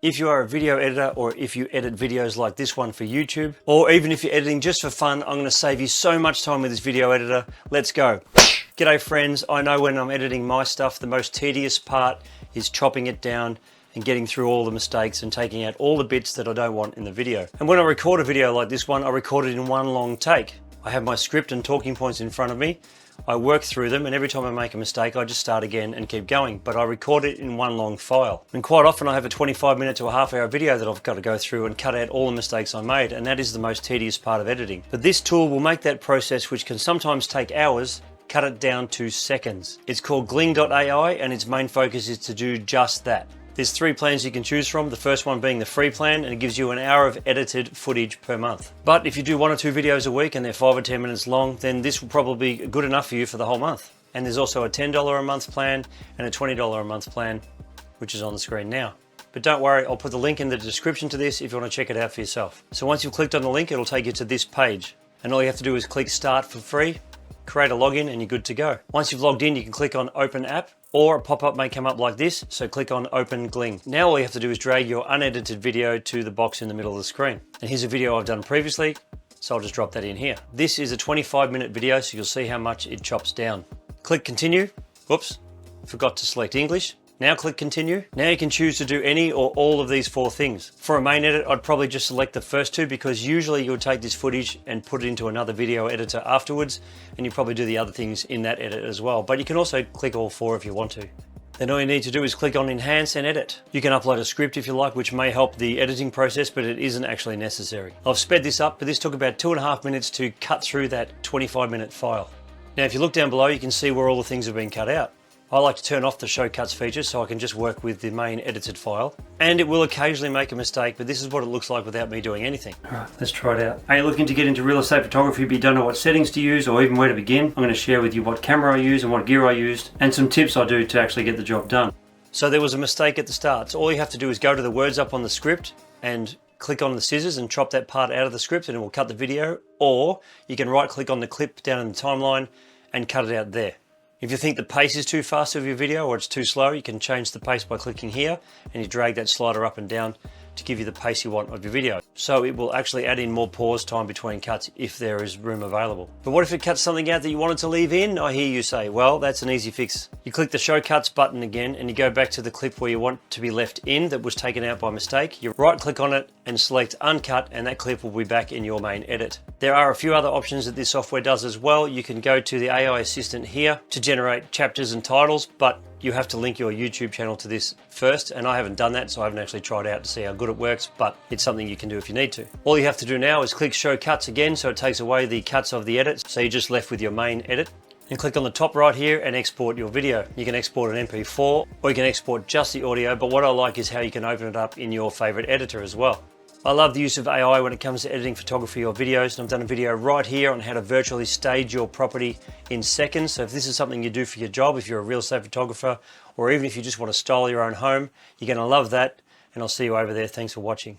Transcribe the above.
If you are a video editor, or if you edit videos like this one for YouTube, or even if you're editing just for fun, I'm going to save you so much time with this video editor. Let's go. G'day friends, I know when I'm editing my stuff, the most tedious part is chopping it down and getting through all the mistakes and taking out all the bits that I don't want in the video. And when I record a video like this one, I record it in one long take. I have my script and talking points in front of me. I work through them, and every time I make a mistake, I just start again and keep going, but I record it in one long file. And quite often I have a 25-minute to a half-hour video that I've got to go through and cut out all the mistakes I made, and that is the most tedious part of editing. But this tool will make that process, which can sometimes take hours, cut it down to seconds. It's called Gling.ai, and its main focus is to do just that. There's 3 plans you can choose from, the first one being the free plan, and it gives you an hour of edited footage per month. But if you do 1 or 2 videos a week and they're 5 or 10 minutes long, then this will probably be good enough for you for the whole month. And there's also a $10 a month plan and a $20 a month plan, which is on the screen now. But don't worry, I'll put the link in the description to this if you want to check it out for yourself. So once you've clicked on the link, it'll take you to this page. And all you have to do is click Start for free, create a login, and you're good to go. Once you've logged in, you can click on Open App, or a pop-up may come up like this, so click on Open Gling. Now all you have to do is drag your unedited video to the box in the middle of the screen. And here's a video I've done previously, so I'll just drop that in here. This is a 25-minute video, so you'll see how much it chops down. Click Continue. Whoops, forgot to select English. Now click Continue. Now you can choose to do any or all of these 4 things. For a main edit, I'd probably just select the first 2, because usually you'll take this footage and put it into another video editor afterwards, and you probably do the other things in that edit as well. But you can also click all 4 if you want to. Then all you need to do is click on Enhance and Edit. You can upload a script if you like, which may help the editing process, but it isn't actually necessary. I've sped this up, but this took about 2.5 minutes to cut through that 25-minute file. Now if you look down below, you can see where all the things have been cut out. I like to turn off the show cuts feature so I can just work with the main edited file. And it will occasionally make a mistake, but this is what it looks like without me doing anything. All right, let's try it out. Are you looking to get into real estate photography but you don't know what settings to use or even where to begin? I'm going to share with you what camera I use and what gear I used, and some tips I do to actually get the job done. So there was a mistake at the start. So all you have to do is go to the words up on the script and click on the scissors and chop that part out of the script, and it will cut the video. Or you can right click on the clip down in the timeline and cut it out there. If you think the pace is too fast of your video or it's too slow, you can change the pace by clicking here, and you drag that slider up and down to give you the pace you want of your video. So it will actually add in more pause time between cuts if there is room available. But what if it cuts something out that you wanted to leave in? I hear you say, well, that's an easy fix. You click the Show Cuts button again, and you go back to the clip where you want to be left in that was taken out by mistake. You right click on it and select Uncut, and that clip will be back in your main edit. There are a few other options that this software does as well. You can go to the AI assistant here to generate chapters and titles, but you have to link your YouTube channel to this first, and I haven't done that, so I haven't actually tried out to see how good it works, but it's something you can do if you need to. All you have to do now is click Show Cuts again, so it takes away the cuts of the edit, so you're just left with your main edit. And click on the top right here and export your video. You can export an MP4, or you can export just the audio, but what I like is how you can open it up in your favorite editor as well. I love the use of AI when it comes to editing photography or videos, and I've done a video right here on how to virtually stage your property in seconds. So if this is something you do for your job, if you're a real estate photographer, or even if you just want to style your own home, you're going to love that, and I'll see you over there. Thanks for watching.